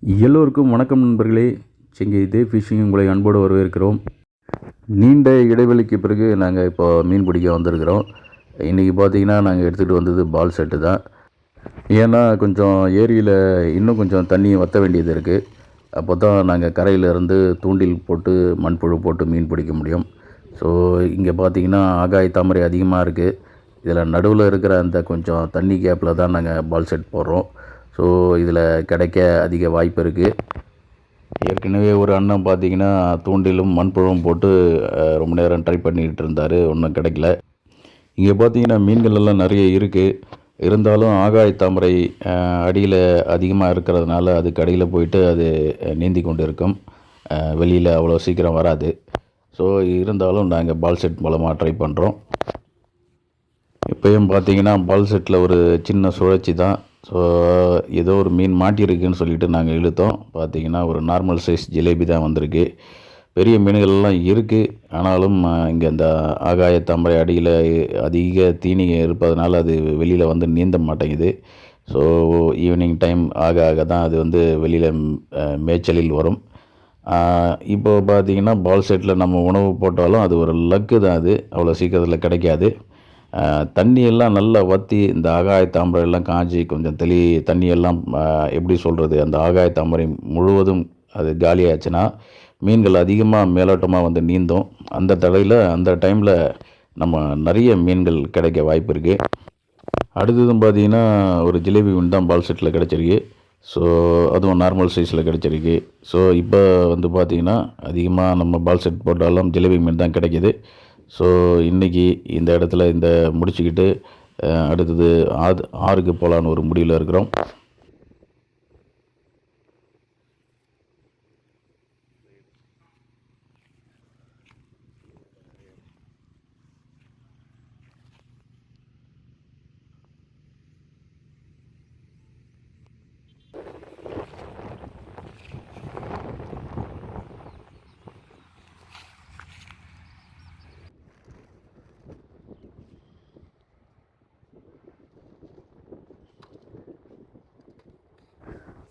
எல்லோருக்கும் வணக்கம் நண்பர்களே. செங்கை இதே ஃபிஷிங் உங்களை அன்போடு வரவேற்கிறோம். நீண்ட இடைவெளிக்கு பிறகு நாங்கள் இப்போ மீன் பிடிக்க வந்திருக்கிறோம். இன்றைக்கி பார்த்திங்கன்னா நாங்கள் எடுத்துகிட்டு வந்தது பால் செட்டு தான். ஏன்னா கொஞ்சம் ஏரியில் இன்னும் கொஞ்சம் தண்ணி வற்ற வேண்டியது இருக்குது. அப்போ தான் நாங்கள் கரையிலேருந்து தூண்டில் போட்டு மண்புழு போட்டு மீன் பிடிக்க முடியும். ஸோ இங்கே பார்த்திங்கன்னா ஆகாய தாமரை அதிகமாக இருக்குது. இதில் நடுவில் இருக்கிற அந்த கொஞ்சம் தண்ணி கேப்பில் தான் நாங்கள் பால் செட் போடுறோம். ஸோ இதில் கிடைக்க அதிக வாய்ப்பு இருக்குது. ஏற்கனவே ஒரு அண்ணன் பார்த்திங்கன்னா தூண்டிலும் மண்புழுவும் போட்டு ரொம்ப நேரம் ட்ரை பண்ணிக்கிட்டு இருந்தார், ஒன்றும் கிடைக்கல. இங்கே பார்த்திங்கன்னா மீன்கள் எல்லாம் நிறைய இருக்குது. இருந்தாலும் ஆகாய தாமரை அடியில் அதிகமாக இருக்கிறதுனால அதுக்கு அடியில் போயிட்டு அது நீந்தி கொண்டு இருக்கும். வெளியில் அவ்வளோ சீக்கிரம் வராது. ஸோ இருந்தாலும் நாங்கள் பால் செட் மூலமாக ட்ரை பண்ணுறோம். இப்போயும் பார்த்திங்கன்னா பால் செட்டில் ஒரு சின்ன சுழற்சி தான். ஸோ ஏதோ ஒரு மீன் மாட்டியிருக்குன்னு சொல்லிவிட்டு நாங்கள் இழுத்தோம். பார்த்திங்கன்னா ஒரு நார்மல் சைஸ் ஜிலேபி தான் வந்திருக்கு. பெரிய மீன்கள்லாம் இருக்குது. ஆனாலும் இங்கே இந்த ஆகாய தாமரை அடியில் அதிக தீனி இருப்பதனால அது வெளியில் வந்து நீந்த மாட்டேங்குது. ஸோ ஈவினிங் டைம் ஆக ஆக தான் அது வந்து வெளியில் மேய்ச்சலில் வரும். இப்போது பார்த்திங்கன்னா பால் செட்டில் நம்ம உணவு போட்டாலும் அது ஒரு லக்கு தான். அது அவ்வளோ சீக்கிரத்தில் கிடைக்காது. தண்ணியெல்லாம் நல்லா வற்றி இந்த ஆகாய தாமரை எல்லாம் காஞ்சி கொஞ்சம் தண்ணியெல்லாம் எப்படி சொல்கிறது, அந்த ஆகாய தாமரை முழுவதும் அது காலியாச்சுன்னா மீன்கள் அதிகமாக மேலோட்டமாக வந்து நீந்தும். அந்த டைமில் நம்ம நிறைய மீன்கள் கிடைக்க வாய்ப்பு இருக்குது. அடுத்ததும் பார்த்திங்கன்னா ஒரு ஜிலேபி மீன் தான் பால் செட்டில் கிடச்சிருக்கு. ஸோ அதுவும் நார்மல் சைஸில் கிடச்சிருக்கு. ஸோ இப்போ வந்து பார்த்திங்கன்னா அதிகமாக நம்ம பால் செட் போட்டாலும் ஜிலேபி மீன் தான் கிடைக்கிது. ஸோ இன்றைக்கி இந்த இடத்துல முடிச்சுக்கிட்டு அடுத்தது ஆறுக்கு போகலான்னு ஒரு முடிவில் இருக்கிறோம்.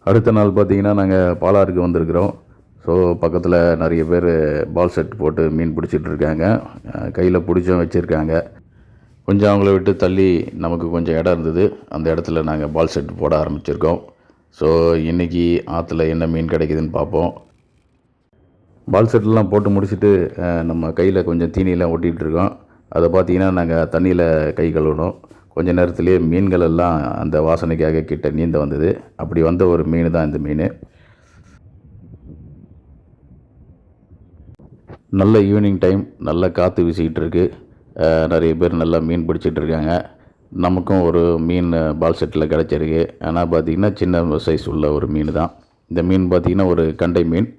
அடுத்த நாள் பார்த்திங்கன்னா நாங்கள் பாலாறுக்கு வந்திருக்கிறோம். ஸோ பக்கத்தில் நிறைய பேர் பால் செட் போட்டு மீன் பிடிச்சிட்ருக்காங்க. கையில் பிடிச்சும் வச்சுருக்காங்க. கொஞ்சம் அவங்கள விட்டு தள்ளி நமக்கு கொஞ்சம் இடம் இருந்தது. அந்த இடத்துல நாங்கள் பால் செட் போட ஆரம்பிச்சிருக்கோம். ஸோ இன்றைக்கி ஆற்றுல என்ன மீன் கிடைக்குதுன்னு பார்ப்போம். பால் செட்லாம் போட்டு முடிச்சுட்டு நம்ம கையில் கொஞ்சம் தீனியெல்லாம் ஒட்டிகிட்ருக்கோம். அதை பார்த்திங்கன்னா நாங்கள் தண்ணியில் கை கழுவணும். கொஞ்ச நேரத்துலேயே மீன்கள் எல்லாம் அந்த வாசனைக்காக கிட்ட நீந்த வந்தது. அப்படி வந்த ஒரு மீன் தான் இந்த மீன். நல்ல ஈவினிங் டைம், நல்ல காற்று வீசிக்கிட்டு இருக்குது. நிறைய பேர் நல்லா மீன் பிடிச்சிட்டு இருக்காங்க. நமக்கும் ஒரு மீன் பால் செட்டில் கிடச்சிருக்கு. ஆனால் பார்த்திங்கன்னா சின்ன சைஸ் உள்ள ஒரு மீன் தான். இந்த மீன் பார்த்திங்கன்னா ஒரு கண்டை மீன்.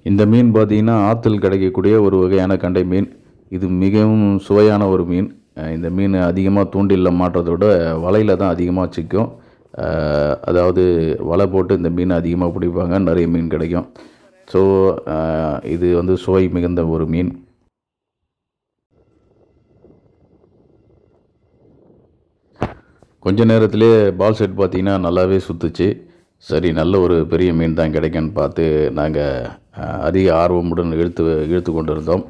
இந்த மீன் பார்த்திங்கன்னா ஆற்றில் கிடைக்கக்கூடிய ஒரு வகையான கண்டை மீன். இது மிகவும் சுவையான ஒரு மீன். இந்த மீன் அதிகமாக தூண்டிலில் மாட்டுறதை விட வலையில் தான் அதிகமாக சிக்கும். அதாவது வலை போட்டு இந்த மீன் அதிகமாக பிடிப்பாங்க, நிறைய மீன் கிடைக்கும். ஸோ இது வந்து சுவை மிகுந்த ஒரு மீன். கொஞ்ச நேரத்திலே பால் செட் பார்த்திங்கன்னா நல்லாவே சுற்றுச்சு. சரி, நல்ல ஒரு பெரிய மீன் தான் கிடைக்குன்னு பார்த்து நாங்கள் அதிக ஆர்வமுடன் இழுத்து கொண்டு இருந்தோம்.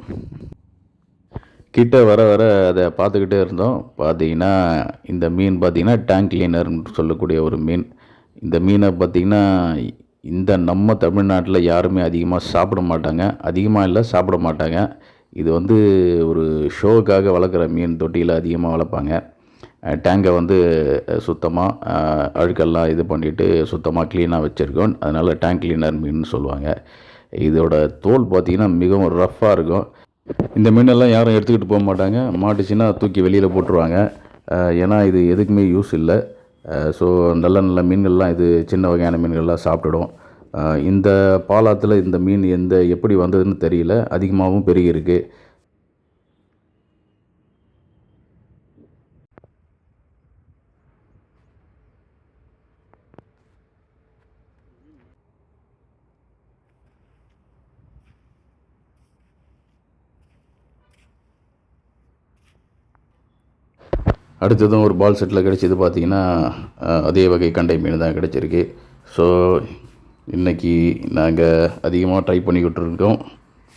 கிட்ட வர வர அதை பார்த்துக்கிட்டே இருந்தோம். பார்த்திங்கன்னா இந்த மீன் பார்த்திங்கன்னா டேங்க் கிளீனர்னு சொல்லக்கூடிய ஒரு மீன். இந்த மீனை பார்த்திங்கன்னா நம்ம தமிழ்நாட்டில் யாருமே அதிகமாக சாப்பிட மாட்டாங்க. அதிகமாக இல்லை, சாப்பிட மாட்டாங்க. இது வந்து ஒரு ஷோவுக்காக வளர்க்குற மீன். தொட்டியில் அதிகமாக வளர்ப்பாங்க. டேங்கை வந்து சுத்தமாக அழுக்கெல்லாம் இது பண்ணிவிட்டு சுத்தமாக க்ளீனாக வச்சுருக்கோம். அதனால் டேங்க் கிளீனர் மீன் சொல்லுவாங்க. இதோட தோல் பார்த்திங்கன்னா மிகவும் ரஃப்பாக இருக்கும். இந்த மீனெல்லாம் யாரும் எடுத்துக்கிட்டு போக மாட்டாங்க. மாட்டுச்சுன்னா தூக்கி வெளியில் போட்டுருவாங்க. ஏன்னா இது எதுக்குமே யூஸ் இல்லை. ஸோ நல்ல நல்ல மீன்கள்லாம் இது சின்ன வகையான மீன்கள்லாம் சாப்பிட்டுடும். இந்த பாலாத்துல இந்த மீன் எப்படி வந்ததுன்னு தெரியல. அதிகமாகவும் பெருகியிருக்கு. அடுத்ததும் ஒரு பால் செட்டில் கிடச்சது பார்த்திங்கன்னா, அதே வகை கண்டை மீன் தான் கிடச்சிருக்கு. ஸோ இன்றைக்கி நாங்கள் அதிகமாக ட்ரை பண்ணிக்கிட்டு இருக்கோம்.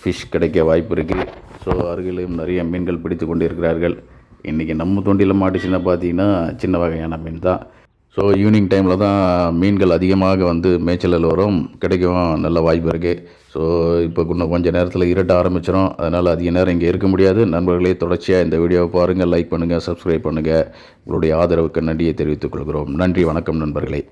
ஃபிஷ் கிடைக்க வாய்ப்பு இருக்குது. ஸோ அருகிலும் நிறைய மீன்கள் பிடித்து கொண்டு இருக்கிறார்கள். இன்றைக்கி நம்ம தூண்டியில் மாட்டுச்சுன்னா பார்த்திங்கன்னா சின்ன வகையான மீன் தான். ஸோ ஈவினிங் டைமில் தான் மீன்கள் அதிகமாக வந்து மேய்ச்சலில் வரும், கிடைக்கவும் நல்ல வாய்ப்பு இருக்குது. ஸோ இப்போ இன்னும் கொஞ்சம் நேரத்தில் இருட்ட ஆரம்பிச்சிடும். அதனால் அதிக நேரம் இங்கே இருக்க முடியாது. நண்பர்களே, தொடர்ச்சியாக இந்த வீடியோவை பாருங்கள், லைக் பண்ணுங்கள், சப்ஸ்கிரைப் பண்ணுங்கள். உங்களுடைய ஆதரவுக்கு நன்றியை தெரிவித்துக் கொள்கிறோம். நன்றி, வணக்கம் நண்பர்களே.